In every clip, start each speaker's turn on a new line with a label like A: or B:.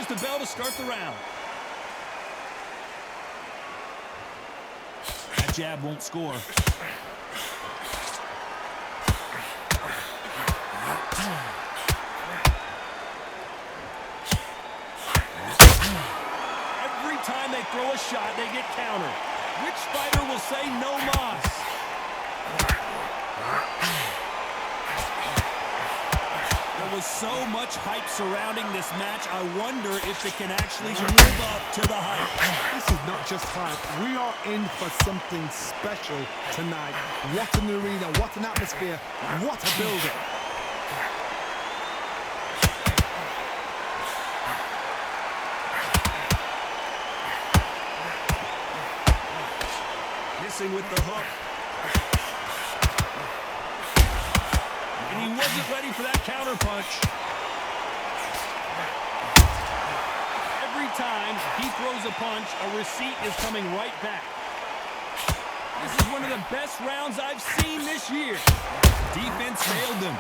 A: There's the bell to start the round. That jab won't score. Every time they throw a shot, they get countered. Which fighter will say no mas? There was so much hype surrounding this match, I wonder if it can actually live up to the hype.
B: This is not just hype. We are in for something special tonight. What an arena, what an atmosphere, what a building.
A: Missing with the hook. And he wasn't ready for that counter punch. Every time he throws a punch, a receipt is coming right back. This is one of the best rounds I've seen this year. Defense failed them.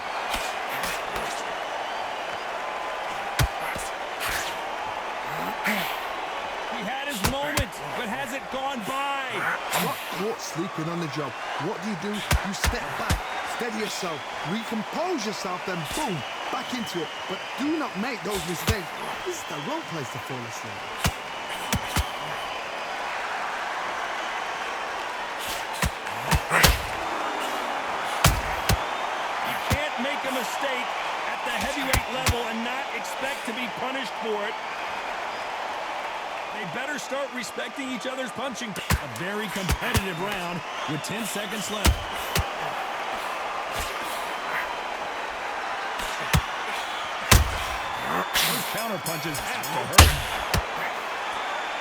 A: He had his moment, but has it gone by?
B: Not caught sleeping on the job. What do? You step back, steady yourself, recompose yourself, then boom, back into it. But do not make those mistakes. This is the wrong place to fall asleep.
A: You can't make a mistake at the heavyweight level and not expect to be punished for it. They better start respecting each other's punching. A very competitive round with 10 seconds left. Those counter punches have to hurt.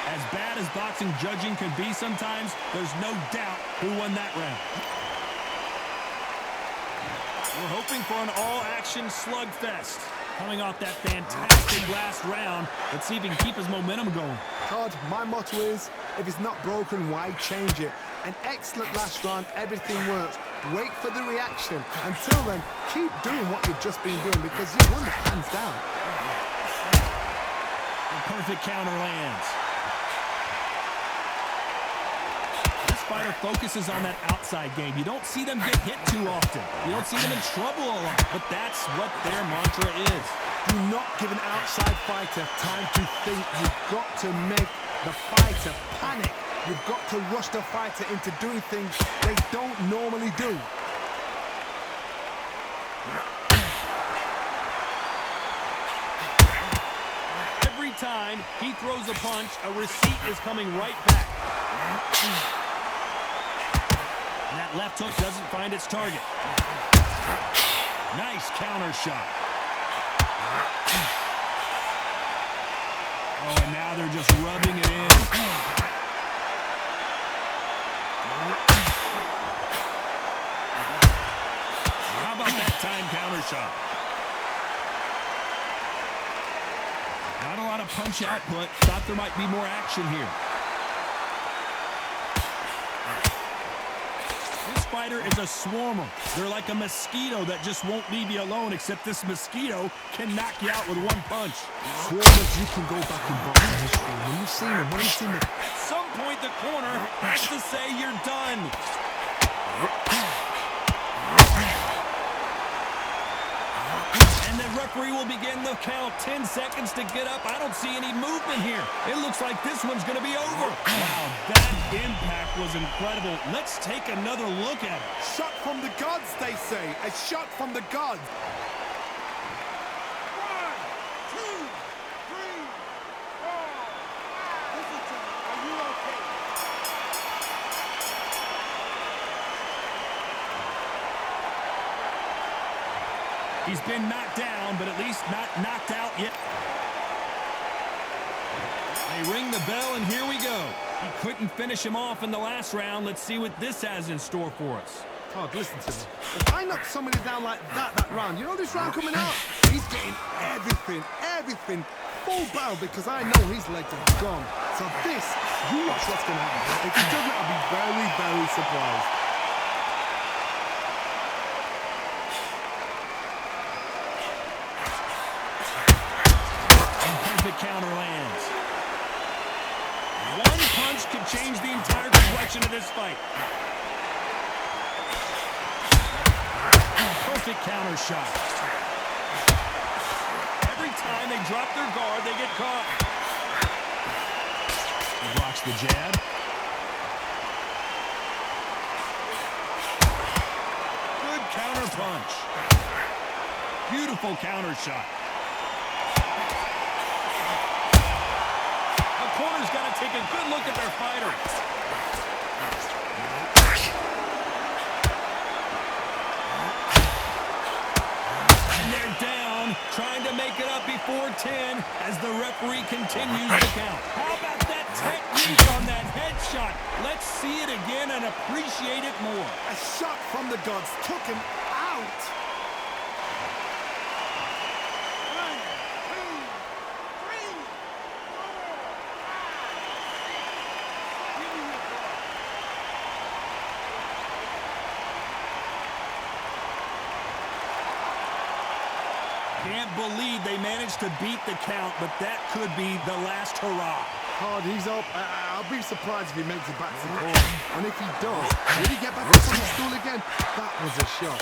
A: As bad as boxing judging can be sometimes, there's no doubt who won that round. We're hoping for an all-action slugfest. Coming off that fantastic last round, let's see if he can keep his momentum going.
B: Todd, my motto is, if it's not broken, why change it? An excellent last round, everything works. Wait for the reaction. Until then, keep doing what you've just been doing because you've won it hands down.
A: The perfect counter lands. This fighter focuses on that outside game. You don't see them get hit too often. You don't see them in trouble a lot, but that's what their mantra is.
B: Do not give an outside fighter time to think. You've got to make the fighter panic. You've got to rush the fighter into doing things they don't normally do.
A: Every time he throws a punch, a receipt is coming right back. And that left hook doesn't find its target. Nice counter shot. Oh, and now they're just rubbing it in. How about that time counter shot? Not a lot of punch output. Thought there might be more action here. This fighter is a swarmer. They're like a mosquito that just won't leave you alone, except this mosquito can knock you out with one punch.
B: Swarmers, you can go back in boxing history. When you've seen them,
A: At some point, the corner has to say you're done. And the referee will begin the count. 10 seconds to get up. I don't see any movement here. It looks like this one's going to be over. Wow, that impact was incredible. Let's take another look at it.
B: Shot from the gods, they say. A shot from the gods.
C: 1, 2, 3, 4. Listen to me. Are you okay?
A: He's been knocked down, but at least not knocked out yet. They ring the bell, and here we go. He couldn't finish him off in the last round. Let's see what this has in store for us.
B: Todd, listen to me. If I knock somebody down like that round, you know this round coming out? He's getting everything, full barrel because I know his legs are gone. So this, you watch what's going to happen. If he doesn't, I'll be very, very surprised.
A: The counter lands. One punch could change the entire complexion of this fight. Perfect counter shot. Every time they drop their guard, they get caught. He blocks the jab. Good counter punch. Beautiful counter shot. The corner's got to take a good look at their fighter. Trying to make it up before 10 as the referee continues the count. How about that technique on that headshot? Let's see it again and appreciate it more.
B: A shot from the gods took him out.
C: 1, 2, 3, 4, 5. Give me your ball.
A: Can't believe they managed to beat the count, but that could be the last hurrah.
B: Oh, he's up. I'll be surprised if he makes it back to the corner. And if he does, will he get back up on the stool again? That was a shot.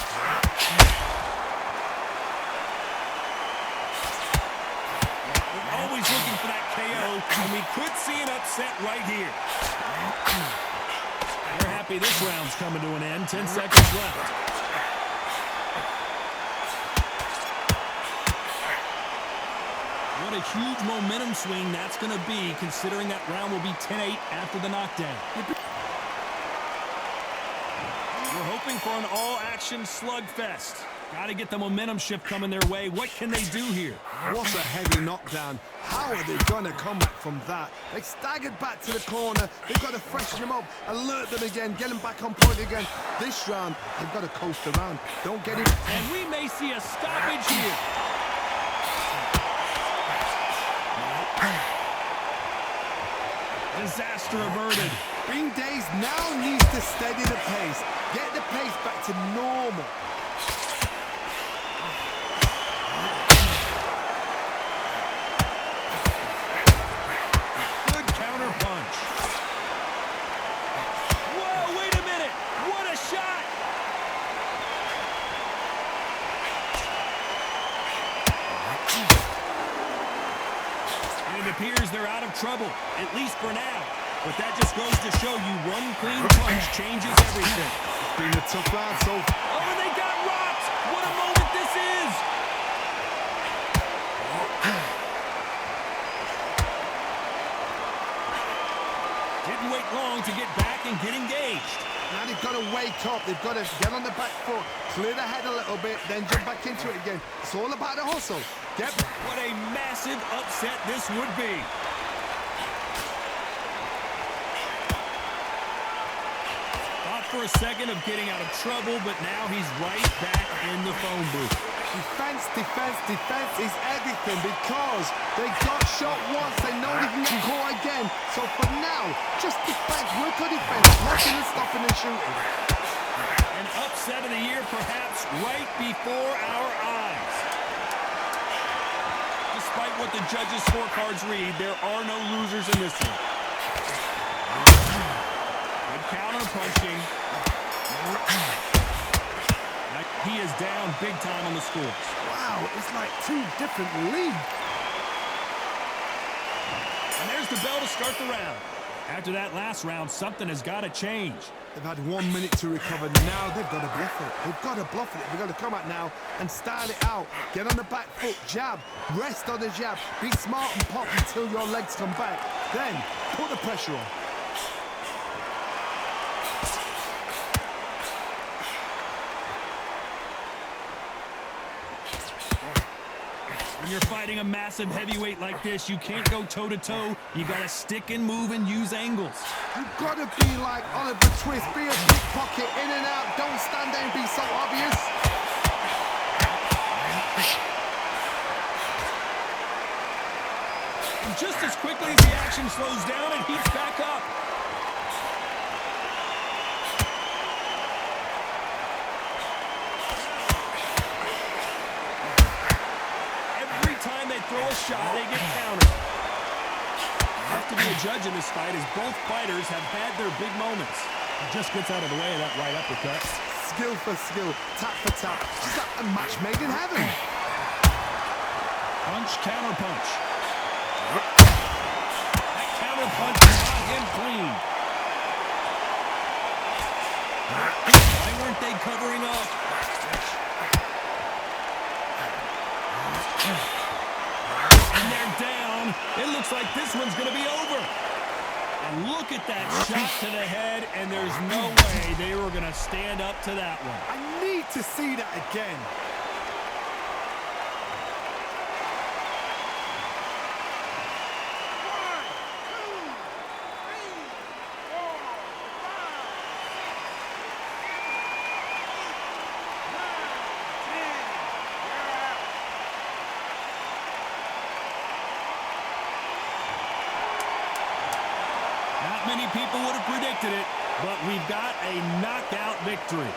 A: We're always looking for that KO, and we could see an upset right here. We're happy this round's coming to an end. 10 seconds left. What a huge momentum swing that's going to be, considering that round will be 10-8 after the knockdown. We're hoping for an all-action slugfest. Got to get the momentum shift coming their way. What can they do here?
B: What a heavy knockdown. How are they going to come back from that? They staggered back to the corner. They've got to freshen them up, alert them again, get them back on point again. This round, they've got to coast around. Don't get it.
A: And we may see a stoppage here. Disaster averted.
B: Green Days now needs to steady the pace. Get the pace back to normal.
A: Good counter punch. Whoa, wait a minute. What a shot. And it appears they're out of trouble, at least for now. But that just goes to show you one clean punch changes everything.
B: It's been a tough round, so...
A: Oh, and they got rocked! What a moment this is! Didn't wait long to get back and get engaged.
B: Now they've got to wake up. They've got to get on the back foot, clear the head a little bit, then jump back into it again. It's all about the hustle.
A: What a massive upset this would be. Thought for a second of getting out of trouble, but now he's right back in the phone booth.
B: Defense, defense, defense is everything because they got shot once. They know they can get caught again. So for now, just defense, work on defense, nothing is stopping and shooting.
A: An upset of the year, perhaps right before our eyes. Despite what the judges' scorecards read, there are no losers in this one. Good counter punching. He is down big time on the scores.
B: Wow, it's like two different leagues.
A: And there's the bell to start the round. After that last round, something has got to change.
B: They've had 1 minute to recover. Now they've got to bluff it. They've got to bluff it. They've got to come out now and style it out. Get on the back foot, jab, rest on the jab. Be smart and pop until your legs come back. Then put the pressure on.
A: When you're fighting a massive heavyweight like this, you can't go toe-to-toe. You got to stick and move and use angles.
B: You've got to be like Oliver Twist. Be a pickpocket, in and out. Don't stand there and be so obvious.
A: And just as quickly as the action slows down, it heats back up. Throw a shot, they get countered. Have to be a judge in this fight as both fighters have had their big moments. He just gets out of the way of that right uppercut.
B: Skill for skill, tap for tap. Just like a match made in heaven.
A: Punch, counter punch. That counter punch got him clean. Why weren't they covering up? And they're down. It looks like this one's going to be over. And look at that shot to the head, and there's no way they were going to stand up to that one.
B: I need to see that again.
A: Not many people would have predicted it, but we've got a knockout victory.